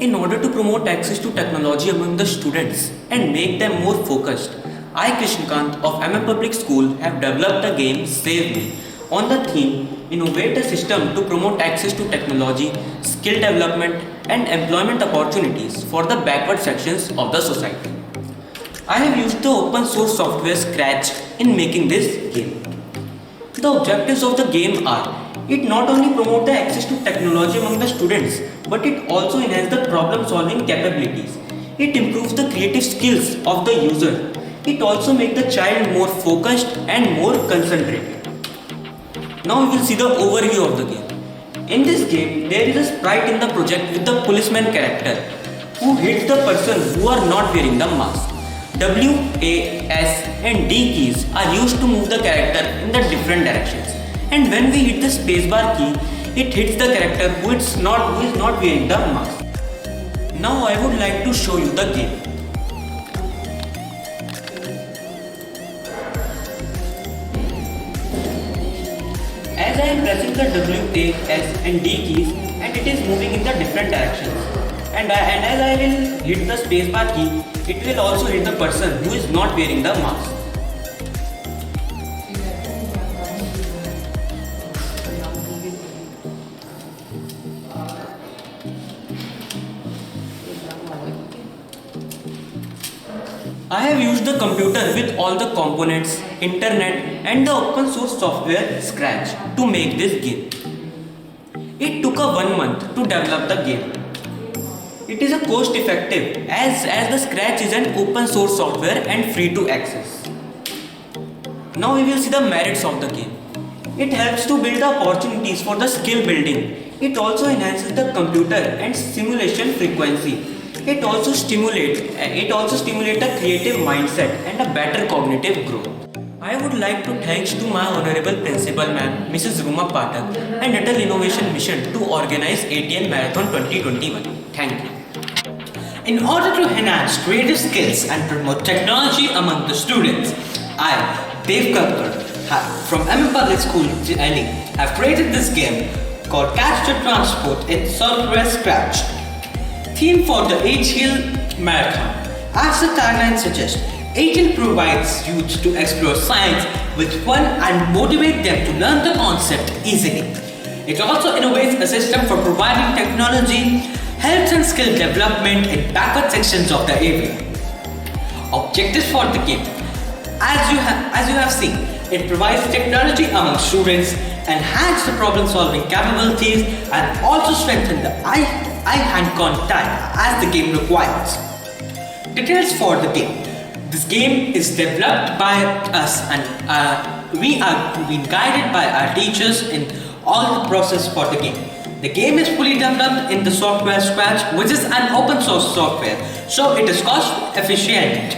In order to promote access to technology among the students and make them more focused, I, Krishnakant of MM Public School, have developed a game Save Me on the theme Innovate a system to promote access to technology, skill development, and employment opportunities for the backward sections of the society. I have used the open source software Scratch in making this game. The objectives of the game are it not only promotes the access to technology among the students, but it also enhances the problem solving capabilities. It improves the creative skills of the user. It also makes the child more focused and more concentrated. Now we will see the overview of the game. In this game, there is a sprite in the project with the policeman character who hits the person who are not wearing the mask. W, A, S and D keys are used to move the character in the different directions. And when we hit the spacebar key, it hits the character who is not wearing the mask. Now I would like to show you the game. As I am pressing the W, A, S and D keys and it is moving in the different directions. And as I will hit the spacebar key, it will also hit the person who is not wearing the mask. I have used the computer with all the components, internet and the open source software Scratch to make this game. It took 1 month to develop the game. It is a cost effective as the Scratch is an open source software and free to access. Now we will see the merits of the game. It helps to build the opportunities for the skill building. It also enhances the computer and simulation frequency. It also stimulates a creative mindset and a better cognitive growth. I would like to thank to my honorable principal ma'am, Mrs. Ruma Pathak and Atal Innovation Mission to organize ATM Marathon 2021. Thank you. In order to enhance creative skills and promote technology among the students, I, Dev Kakkar, from MM Public School, Delhi, have created this game called Catch the Transport in software Scratch. Theme for the ATL Marathon. As the tagline suggests, ATL provides youth to explore science with fun and motivate them to learn the concept easily. It also innovates a system for providing technology, health and skill development in backward sections of the area. Objectives for the game. As you have seen, it provides technology among students, enhance the problem solving capabilities and also strengthen the eye-hand contact as the game requires. Details for the game. This game is developed by us and we are being guided by our teachers in all the process for the game. The game is fully developed in the software Scratch, which is an open source software, so it is cost efficient.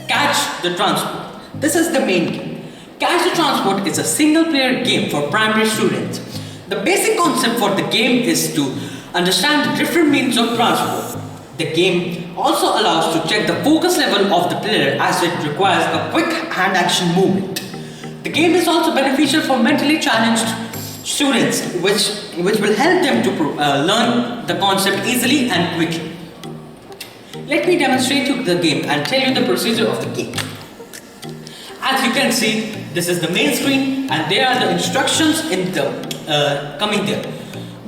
Catch the Transport. This is the main game. Catch the Transport is a single player game for primary students. The basic concept for the game is to understand the different means of transport. The game also allows to check the focus level of the player as it requires a quick hand action movement. The game is also beneficial for mentally challenged students, which will help them to learn the concept easily and quickly. Let me demonstrate you the game and tell you the procedure of the game. As you can see, this is the main screen and there are the instructions in the coming there.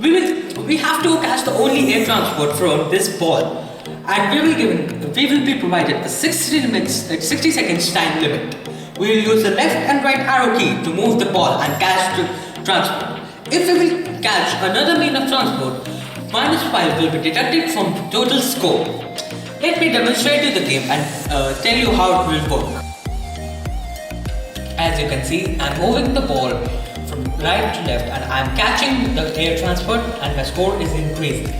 We have to catch the only air transport from this ball and we will be provided a 60 seconds time limit. We will use the left and right arrow key to move the ball and catch the transport. If we will catch another mean of transport, -5 will be deducted from the total score. Let me demonstrate you the game and tell you how it will work. As you can see, I'm moving the ball from right to left and I'm catching the air transport and my score is increasing.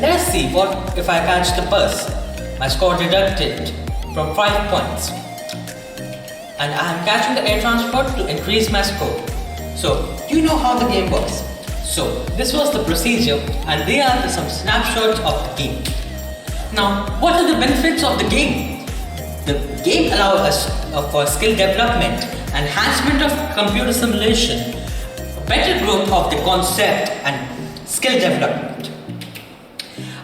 Let's see what if I catch the bus. My score deducted from 5 points. And I'm catching the air transport to increase my score. So, you know how the game works. So, this was the procedure and there are some snapshots of the game. Now, what are the benefits of the game? The game allows us for skill development, enhancement of computer simulation, better growth of the concept and skill development.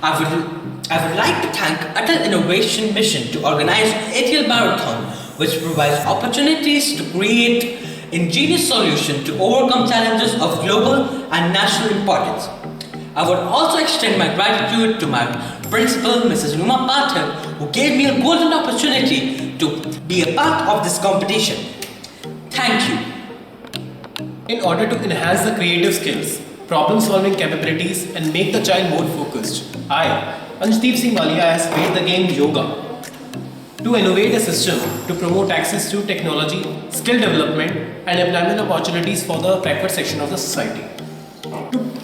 I would like to thank Atal Innovation Mission to organize ATL Marathon, which provides opportunities to create ingenious solutions to overcome challenges of global and national importance. I would also extend my gratitude to my principal, Mrs. Ruma Pathak, who gave me a golden opportunity to be a part of this competition. Thank you. In order to enhance the creative skills, problem-solving capabilities and make the child more focused, I, Anshdeep Singh Walia, has made the game Yoga to innovate a system to promote access to technology, skill development and employment opportunities for the backward section of the society.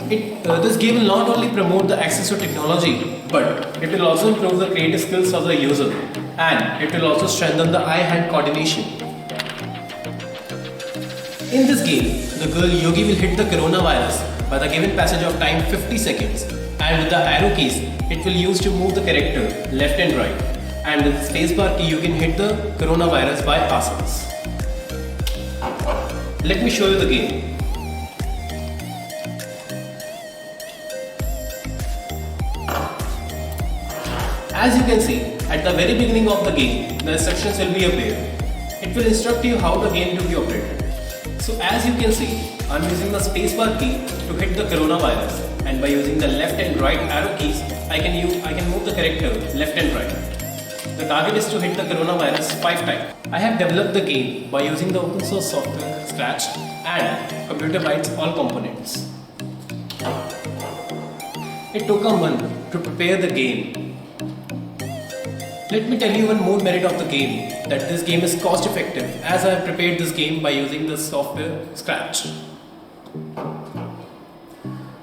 This game will not only promote the access to technology, but it will also improve the creative skills of the user, and it will also strengthen the eye-hand coordination. In this game, the girl Yogi will hit the coronavirus by the given passage of time 50 seconds, and with the arrow keys, it will use to move the character left and right, and with the spacebar key you can hit the coronavirus by asanas. Let me show you the game. As you can see, at the very beginning of the game, the instructions will be appear. It will instruct you how the game to be operated. So as you can see, I am using the spacebar key to hit the coronavirus, and by using the left and right arrow keys, I can move the character left and right. The target is to hit the coronavirus 5 times. I have developed the game by using the open source software Scratch and Computer Bytes all components. It took a month to prepare the game. Let me tell you one more merit of the game, that this game is cost effective, as I have prepared this game by using the software Scratch.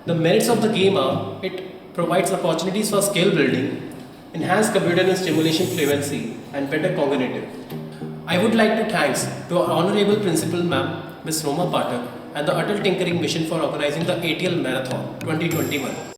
The merits of the game are, it provides opportunities for skill building, enhanced computer and stimulation fluency, and better cognitive. I would like to thank to our Honorable Principal Ma'am, Ms. Roma Pathak, and the Atal Tinkering Mission for organizing the ATL Marathon 2021.